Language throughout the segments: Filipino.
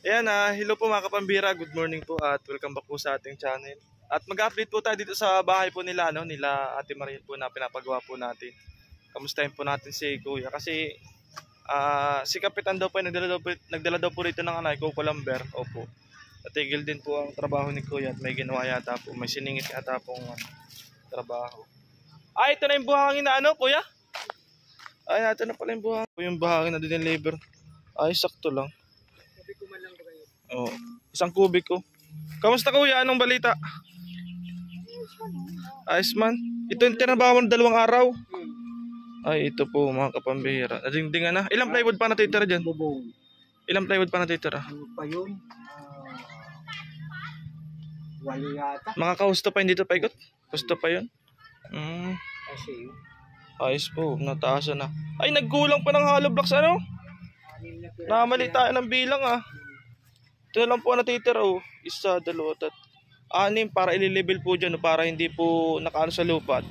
Ayan, hello po mga kapambira, good morning po at welcome back po sa ating channel. At mag-update po tayo dito sa bahay po nila, nila Ate Mariel po na pinapagawa po natin. Kamustahin po natin si Kuya kasi si Kapitan daw po nagdala daw po rito ng Coco Lamber. Opo. Natigil din po ang trabaho ni Kuya at may ginawa yata po, may siningit yata pong trabaho. Ito na yung buhangin na Kuya? Ito na pala yung buhangin. Yung buhangin na din-deliver. Sakto lang. Oh, isang kubiko. Kamusta Kuya? Anong balita? Ayos man. Ito yung tinabaho ng 2 araw. Ito po mga kapambihira. Nadingdingan na. Ilang plywood pa natitira dyan? Ilang plywood pa natitira? Ano pa yun? Walo yata. Mga kahusto pa, hindi ito paikot? Husto pa yun? Kasi yun. Ayos po. Nataasan na. Nagkulang pa ng hollow blocks Namali tayo ng bilang Ito lang po natitira 1, 2, 3, 6 para i-level po dyan para hindi po nakaano sa lupa.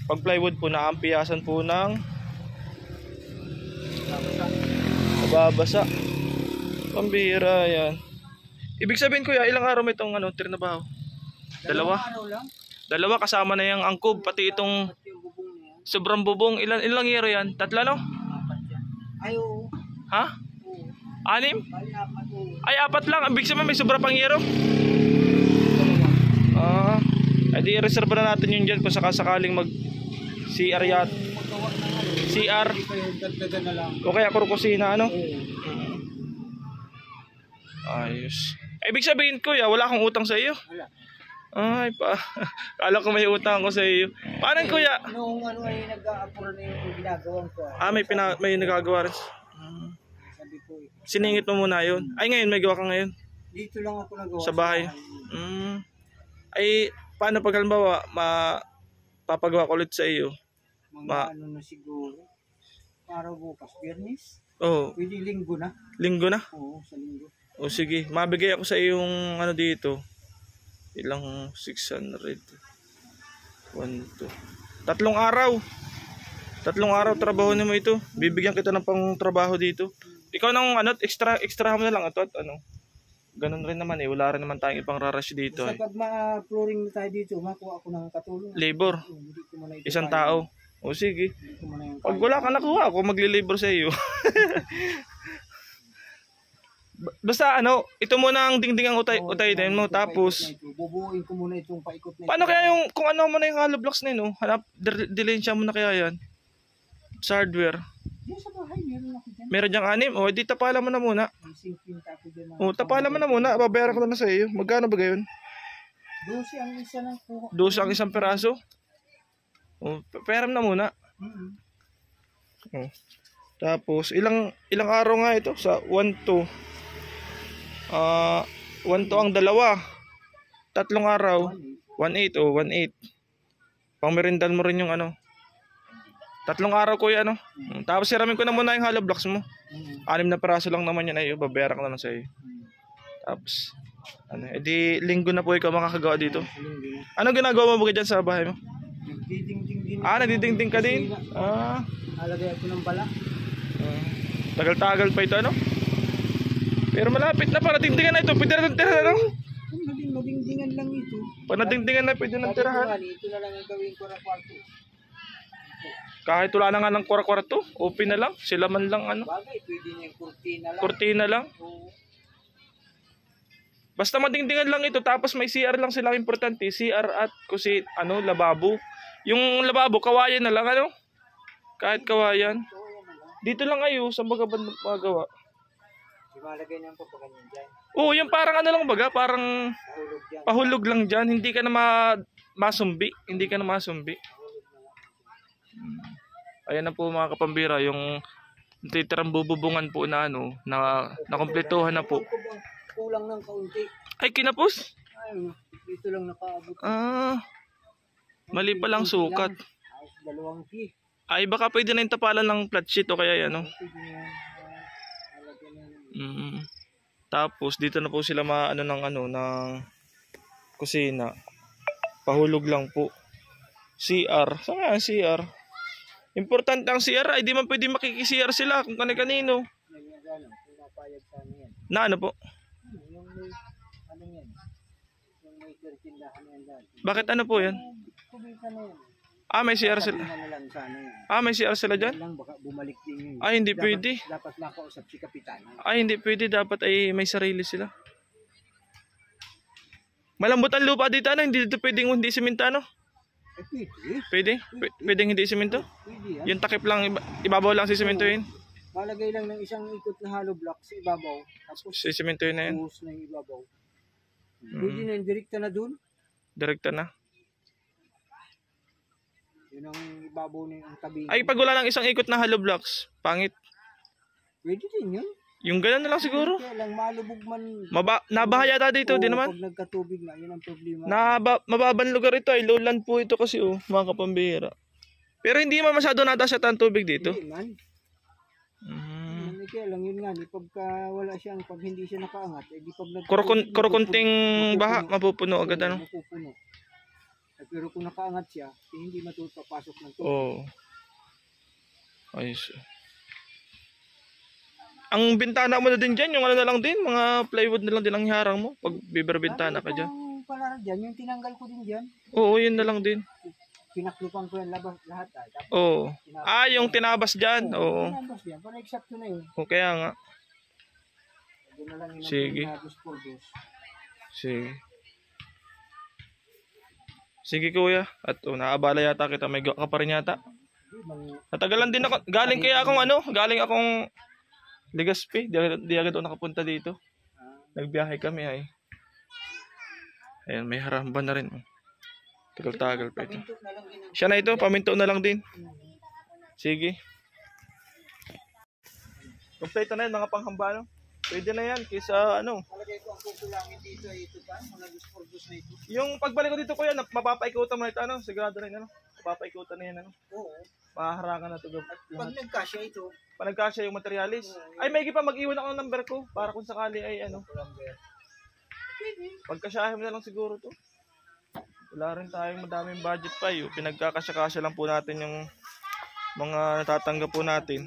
Pag plywood po naampiyasan po ng mababasa. Pambira yan. Ibig sabihin Kuya, ilang araw may itong trinabaho? 2? 2 kasama na yung angkob pati itong sobrang bubong. Ilang year yan? 3 no? Oo. Ha? 6? 4 lang. Ibig sabihin may sobra pang yero. Di reserve na natin yun dyan kung sakasakaling mag CR yat. CR. O kaya kurkusina Ayos. Ibig sabihin Kuya, wala akong utang sa iyo. Wala. Kala ko may utang ko sa iyo. Paano Kuya? Noong ay nag-a-approve na yung ginagawang ko. May nagagawa rin. Sabi ko Siningit mo muna yun. Ngayon may gawa ka ngayon? Dito lang ako nagawa. Sa bahay? Paano pag halimbawa papagawa ko ulit sa iyo? Mga na siguro. Para bukas, Biyernes? Oo. Pwede linggo na. Linggo na? Oo, sa linggo. O sige, mabigay ako sa iyong dito. Ilang 600. 1, 2. 3 araw. 3 araw trabaho mo ito. Bibigyan kita ng pang trabaho dito. Ikaw nang extra mo na lang at ganun rin naman wala rin naman tayong ipang rarash dito. Basta pag ma-flooring na tayo dito, makuha ako ng katulong. Labor. Isang tao. O sige. Pag wala ka nakuha ako magli-labor sa iyo. Basta ito muna ang dingding ang utay din mo tapos bubuuin ko muna itong paikot na. Paano kaya yung kung mo na yung hollow blocks na yun dilensya mo na kaya yan sa hardware? Yung sa bahay meron ako dyan. Meron dyang 6 di tapala mo na muna. Tapala mo na muna, babayaran ko na sa iyo. Magkano ba gayon? 12 ang isa ng kuha. 12 ang isang peraso? Peram na muna. Tapos ilang araw nga ito sa 1, 2 ang 2 3 araw 1, 8 1, 8 pang merindal mo rin yung 3 araw Kuya tapos siramin ko na muna yung hollow blocks mo 6 na peraso lang naman yan babayaran ko na lang sa iyo tapos edi linggo na po ikaw makakagawa dito. Anong ginagawa mo dyan sa bahay mo? Nagdidingding ka din? Alagay ako ng bala. Tagal-tagal pa ito pero malapit na para dingdingan na ito. Pwede na tirahan Madingdingan lang ito. Pag nadingdingan na pwede na tirahan. Ito na lang ang gawin ko na kwarto. Kahit wala na nga ng kwarto, open na lang. Sila man lang Bagay, pwede na yung kurtina lang. Kurtina lang. Basta madingdingan lang ito tapos may CR lang sila importante. CR at lababo. Yung lababo kawayan na lang Kahit kawayan. Dito lang sa magawa. Malagay na po pa ganyan dyan. Yung parang parang pahulog lang dyan. Hindi ka na masumbi. Ayan na po mga kapambira, yung titirang bububungan po na nakompletuhan na po. Kulang ng kaunti. Kinapos? Dito lang nakaabot. Mali pa lang sukat. 2 feet. Baka pwede na yung tapalan ng flat sheet o kaya yan Tapos dito na po sila ng kusina. Pahulog lang po. CR. Saan nga ang CR? Importante ang CR. Di man pwede makiki-CR sila kung kani-kanino. Na po? lang yan. Yung may tindahan na yan dati. Bakit ano po yan? Kubita na yan. May CR sila. Sabihan na lang sana yan. May CR sila dyan? Lang, baka bumalik din yun. Hindi pwede. Dapat makausap si Kapitana. Hindi pwede. Dapat ay may sarili sila. Malambot ang lupa dito, ano? Hindi dito pwedeng hindi simento, ano? Pwede. Pwedeng hindi simento? Pwede yan. Yung takip lang, ibabaw lang si simentohin. Malagay lang ng isang ikot na hollow block sa ibabaw. Tapos Si simentohin na yan. buhos na yung ibabaw. Pwede na yung direkta na dun. Direkta na. Yun ang ibabaw na yung tabi. Pag wala lang isang ikot na hollow blocks, pangit. Pwede din yun. Yung ganun na lang siguro. Kaya lang malubog man. Nabahaya tayo dito, di naman. Pag nagkatubig na, yun ang problema. Mababang lugar ito, ay lowland po ito kasi mga kapambihira. Pero hindi man masyado natasya ang tubig dito. Hindi man. Kaya lang yun nga, pagka wala siyang, pag hindi siya nakaangat, di pag Kurukunting baha, mapupuno agad ano. Mapupuno. Pero kung nakaangat siya, hindi matutapasok ng tubig. Ayos. Ang bintana mo na din dyan, yung ano na lang din, mga plywood na lang din ang iharang mo pag bintana ka dyan. Yung pala dyan, yung tinanggal ko din dyan. Oo, yun na lang din. Pinaklupan ko yan lahat. Yung tinabas dyan. Oo. Tinabas dyan, para eksakto na yun. Kaya nga. Na lang yun. Sige. Sige kuya. At naabala yata kita. May ka pa rin yata. Natagalan din ako. Galing akong Legazpi. Di agad ako nakapunta dito. Nagbiyahe kami ay. Ayan, may haramban na rin. Tagal-tagal pa ito. Siya na ito, paminto na lang din. Sige. Kompleto na yan, mga panghamba, no? Pwede na yan, kaysa ano. Malagay ko ang kukulangin dito ay ito pa, mga gusto na ito. Yung pagbalik ko dito kuya, mapapaikutan mo ito, ano? Sigurado rin, ano? Mapapaikutan na yan, ano? Oo. Mahaharangan na ito. Pag nagkasya ito. Pag nagkasya yung materialis. May pa mag-iwan ako ng number ko, para kung sakali ay ano. Pagkasyahin mo na lang siguro to. Wala rin tayong madaming budget pa yun. Pinagkakasya-kasya lang po natin yung mga natatanggap po natin.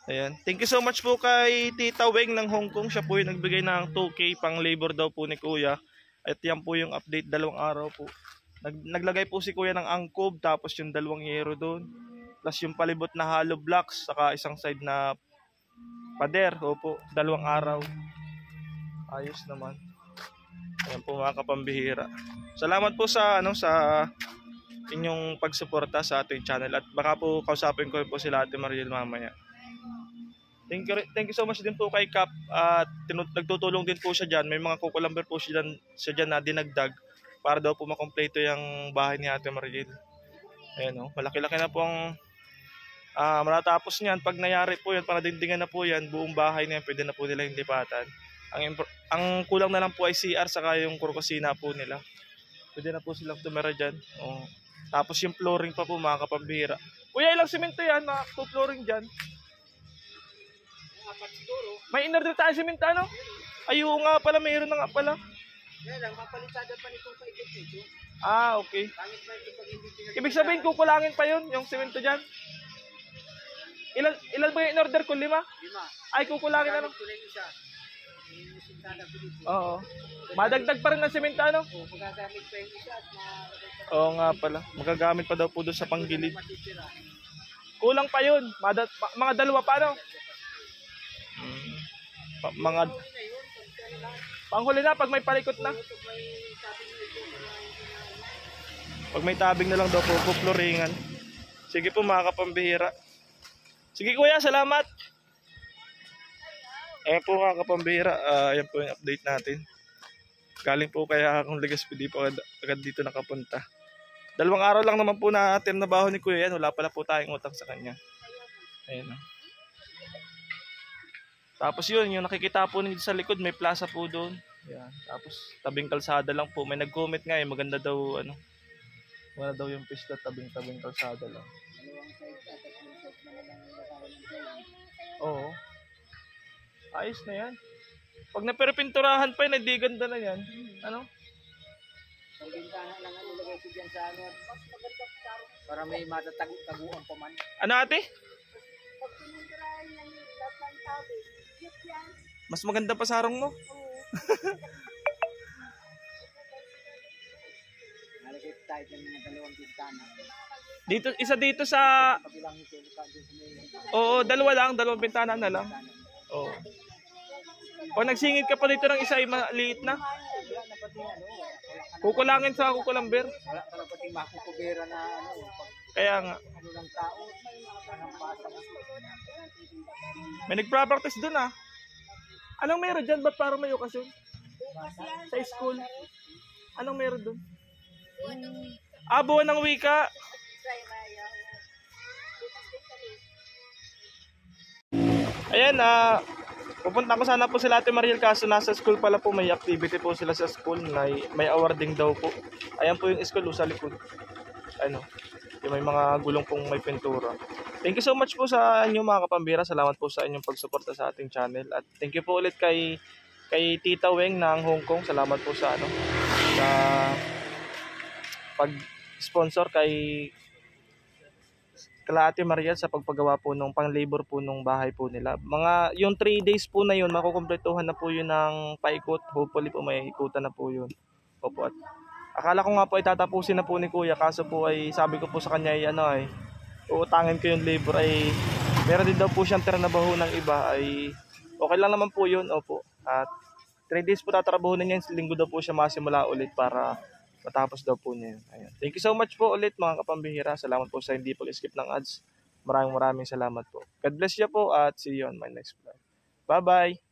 Ayan. Thank you so much po kay Tita Weng ng Hong Kong. Siya po yung nagbigay ng 2K pang labor daw po ni Kuya. At yan po yung update 2 araw po. Naglagay po si Kuya ng angkob, tapos yung 2 yero doon. Plus yung palibot na hollow blocks, saka isang side na pader. Opo, 2 araw. Ayos naman. Ayan po mga kapambihira. Salamat po sa inyong pagsuporta sa ating channel, at baka po kausapin ko po sila Ate Mariel mamaya. Thank you so much din po kay Cap, at nagtutulong din po siya diyan. May mga kukulamber po siya diyan na dinagdag para daw po makompleto yung bahay ni Ate Mariel. Ayan malaki-laki na po ang matatapos niyan. Pag nangyari po yan, panadingdingan na po yan, buong bahay na yan, pwede na po nila yung lipatan. Ang kulang na lang po ay CR saka yung kurkusina po nila. Pwede na po silang tumira dyan. Tapos yung flooring pa po mga kapambihira. Kuya, ilang simento yan? Flooring dyan. May in-order tayo simento, ano? Ayun nga pala, mayroon na nga pala. Kaya lang, mapalitada pa nitong paikot nito. Okay. Pangit pa ito pag hindi pinag- Ibig sabihin, kukulangin pa yun, yung simento dyan. Ilan ba yung in-order ko? 5? 5. Ay, kukulangin na lang. Ito na yung isa. Oo. Madagdag pa rin ng simento, ano? Magagamit pa yung isa at Oo nga pala. Magagamit pa daw po doon sa panggilid. Kulang pa yun. Mga 2 pa, no? Panghuli na pag may palikot na. Pag may tabing na lang daw po, puploringan. Sige po mga kapambihira. Sige kuya, salamat. Ayan po mga kapambihira, ayan po yung update natin. Galing po kaya akong Legazpi, di po agad dito nakapunta. 2 araw lang naman po natin na baho ni Kuya yan. Wala pala po tayong utang sa kanya. Ayan. Tapos yun, yung nakikita po ninyo sa likod, may plaza po doon. Ayan. Tapos tabing kalsada lang po. May nag-comment nga maganda daw maganda daw yung pista, tabing kalsada lang. Oo. Ayos na yan. Pag naperpinturahan pa yun, di ganda na yan. Ano? Ang bintana lang ang ilagay ko dyan sa ano. Mas maganda para may matataguan pa man. Ano ate? Mas maganda pa sarong mo? Nalagay tayo ng mga dalawang bintana. Dito, isa dito sa... Kabilang ito, dun sa may Oo, dalawa lang, dalawang bintana na lang. Oo. Pag nagsingit ka pa dito ng isa ay maliit na. wala na pati ano, Kukulangin sa kukulamber. wala ka na pati makukubera na ano, pag Kaya nga. ano ng tao, parang pasang. May nagpa-practice dun ah. Anong meron dyan? Ba't parang may okasyon? Sa school. Anong meron dun? Ah, buwan ng wika. Ayan, pupunta ko sana po sila Ate Mariel kaso nasa school pala po. May activity po sila sa school. May awarding daw po. Ayan po yung school sa likod. Ano, yung may mga gulong pong may pintura. Thank you so much po sa inyo mga kapambira. Salamat po sa inyong pagsuporta sa ating channel. At thank you po ulit kay Tita Weng ng Hong Kong. Salamat po sa sa pag-sponsor kay Ate Mariel sa pagpagawa po nung pang-labor po nung bahay po nila. Yung 3 days po na yun, makukumpletuhan na po yun ng paikot. Hopefully po may ikutan na po yun. Opo, at akala ko nga po ay tatapusin na po ni Kuya. Kaso po ay sabi ko po sa kanya ay uutangin ko yung labor ay meron din daw po siyang trinabaho ng iba ay okay lang naman po yun. Opo. At 3 days po tatrabahunan niya. Linggo daw po siya masimula ulit para matapos daw po niya yun. Ayan. Thank you so much po ulit mga kapambihira. Salamat po sa hindi pag-skip ng ads. Maraming salamat po. God bless you po at see you on my next vlog. Bye-bye!